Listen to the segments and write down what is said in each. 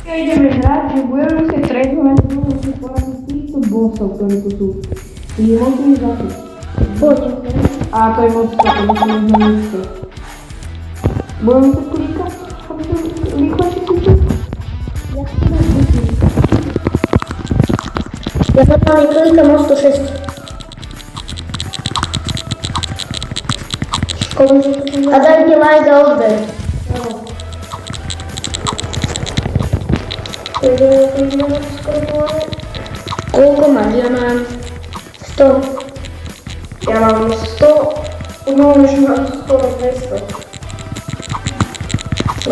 Ja ideme hrať, že budeme musieť tradovať si poraziť týchto bossov, ktorí tu sú. Čiže musíme zapiť. Poď. A to je moc to musíme ísť na místo. Budeme musieť klikať, aby som rýchlejšie klikať? Ja si to klikám. Ja normálne klikám o 106. A dajte like a odber. Koľko máš? Ja mám 100. Ja mám 100, no už mám skoro 200.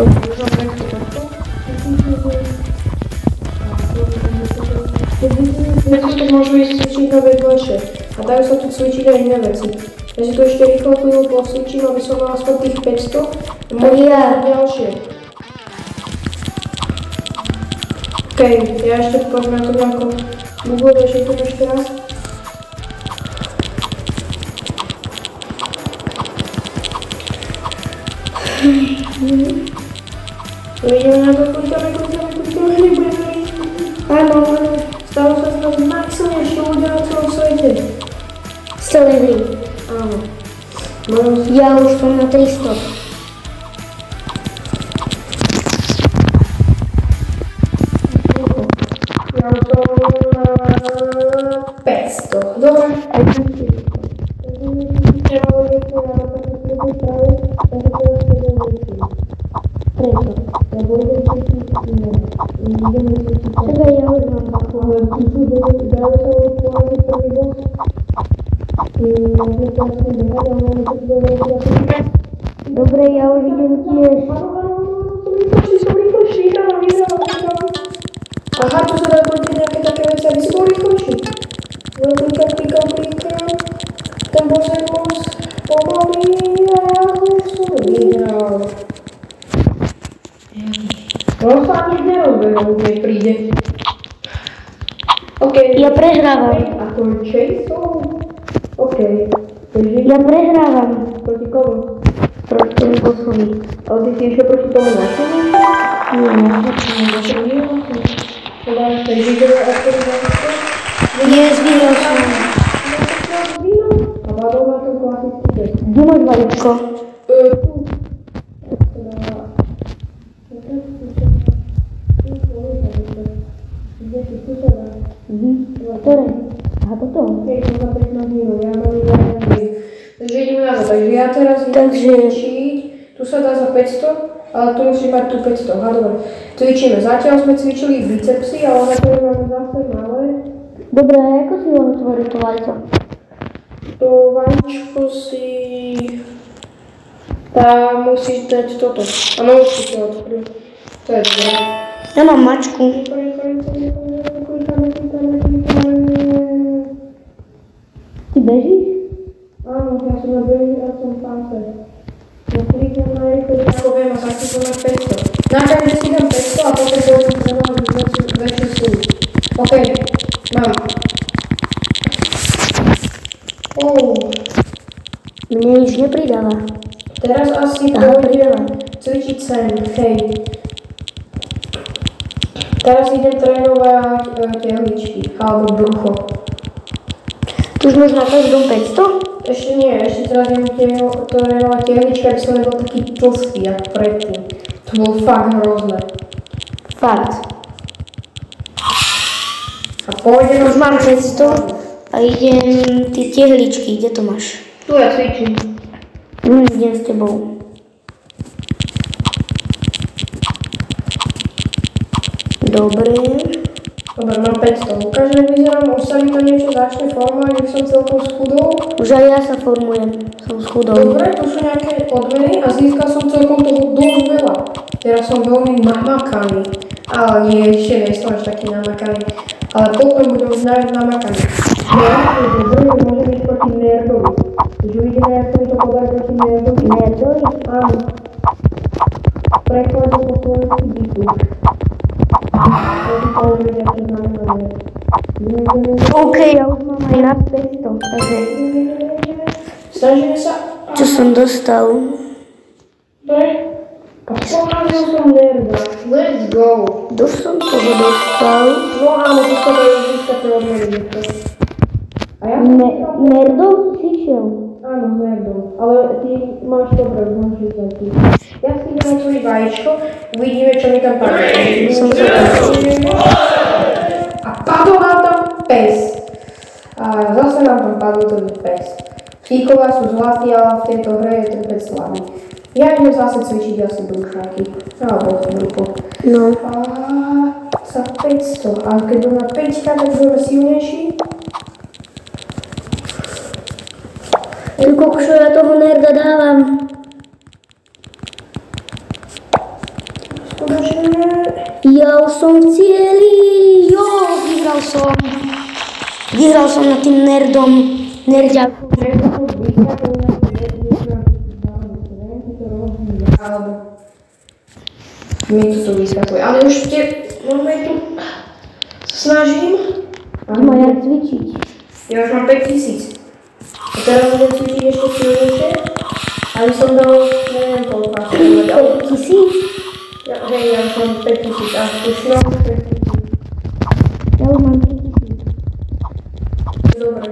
Už mám 200 takto. Keď môžu ísť cvičiť nové dlhšie a dajú sa tu cvičiť aj iné veci. Ja si tu ešte rýchlo chvíľu posvičím, aby som mal aspoň tých 500 a môžem ďalšie. Okej, ja ešte poďme na to nejako bugovejšie tu ešte raz. Ideme na to, klikame, nebudeme ísť. Áno, stalo sa z nás najsilnejšie ľudia na celom svete. Z celej hry. Áno. Ja už som na 300. Ja už som na 500. Dobre, aj na 400. Dobre, ja už idem tiež. Aha, tu sa dá platiť nejaké také veci, aby si bol rýchlejší. Klikám. Ten boss je moc pomalý a ja už som vyhral. No sa ani nerozbehol, keď príde. Okej. Ja prehrávam. A to je chaseov? Okej. Ja prehrávam. Proti komu? Proti tomu bossovi. Ale ty si išiel proti tomu našemu? Nie. Takže ideme aktualizovať. Je, zvíral som. A vadol na tom klasický test. Kde máš vajíčko? Tu. Kde si tu sa dá? Ktoré? Aha, toto? Hej, to za 15 minút, ja mám iba. Takže ideme na to, takže ja teraz idem cvičiť. Tu sa dá za 500, ale tu musíš mať tu 500, aha, dobre. Cvičíme, zatiaľ sme cvičili bicepsy, ale na to máme zase malé. Dobre, ako si ho otvorí to vajíčko? To vajíčko si... Tam musíš dať toto. Áno, už si to otvoril. To je dobré. Ja mám mačku. Ty bežíš? Áno, ja som na beží a som pancer. Ja kliknem na rýchlejšie ako viem a takto som na 500. Na každý si dám 500 a potom budem trénovať väčšiu silu. Okej, mám. Mne nič nepridáva. Teraz asi pôjdem cvičiť sem, hej. Teraz idem trénovať tehličky, alebo brucho. Tu už máš na každom 500? Ešte nie, ešte teraz idem trénovať tehličky, aby som nebol taký tlstý, ako predtým. To bolo fakt hrozné. Fakt. A pôjdem... Už mám 500 a idem tie tehličky, kde to máš? Tu ja cvičím. Idem s tebou. Dobre. Dobre, mám 500. Ukážem, jak vyzerám, už sa mi to niečo začne formovať, už som celkom schudol. Už aj ja sa formujem, som schudol. Dobre, tu sú nejaké odmeny a získal som celkom toho dosť veľa. Teraz som veľmi namakaný. Ale nie, ešte nie som až taký namakaný. Ale potom budem už najviac namakaný. Ja, že druhý môže byť proti nerdovi. Už uvidíme, jak sa mi to podarí proti nerdovi. Nerdovi? Áno. Prekladom po slovensky bitu. OK, ja už mám aj nad 500, takže... Snažíme sa... Čo som dostal? Dobre. A porazil som nerda. Let's go. Dosť som toho dostal. No áno, to sa dajú získať odmeny. A ja Nerdom si šiel. áno, s nerdom. Ale ty máš dobre, môžeš ísť ty. Ja si dám svoje vajíčko, uvidíme, čo mi tam padne. A padol nám tam pes. A zase nám tam padol ten pes. Psíkovia sú zlatí, ale v tejto hre je ten pes slabý. Ja idem zase cvičiť asi brúšáky. Alebo chvíľku. No. A za 500. A keď budeme 5, tak budeme silnejší. Kokšo, ja toho nerda dávam. Skutočne. Ja už som v cieli. Jo, vyhral som. Vyhral som nad tým nerdom. Nerďakom. Alebo mi to vysvetľuje. Ale už normálne tu snažím. Ma ja cvičiť. Ja už mám 5000. A teraz budem cvičiť ešte silnejšie. Aby som dal, neviem koľko. 5000? Hej, ja už mám 5000 a už mám 5000. Ja už mám 3000. Dobre.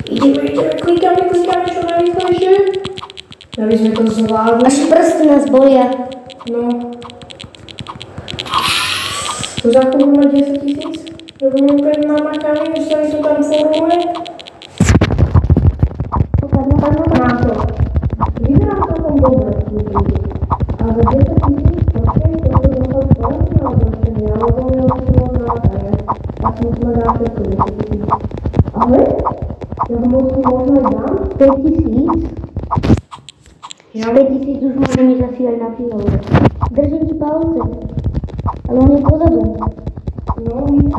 Ideme, klikáme čo najrýchlejšie. Aby sme to zvládli. Až prsty nás bolia. No. Tu za chvíľu má 10 000. Robíme úplne namakaný, už sa mi to tam formuje. Má to. Vyzerá celkom dobre. Ale za 10 000, počkej, to je dostal spoločný, alebo ešte nie, alebo mi odsunul na nátaje. Tak musíme dať všetko 10 000. Ale? Ja ho možno aj dám? 5000? Ja 5000 už môžem ísť asi aj na fiole. Držím ti palce. Ale on je pozadu. No, vidím.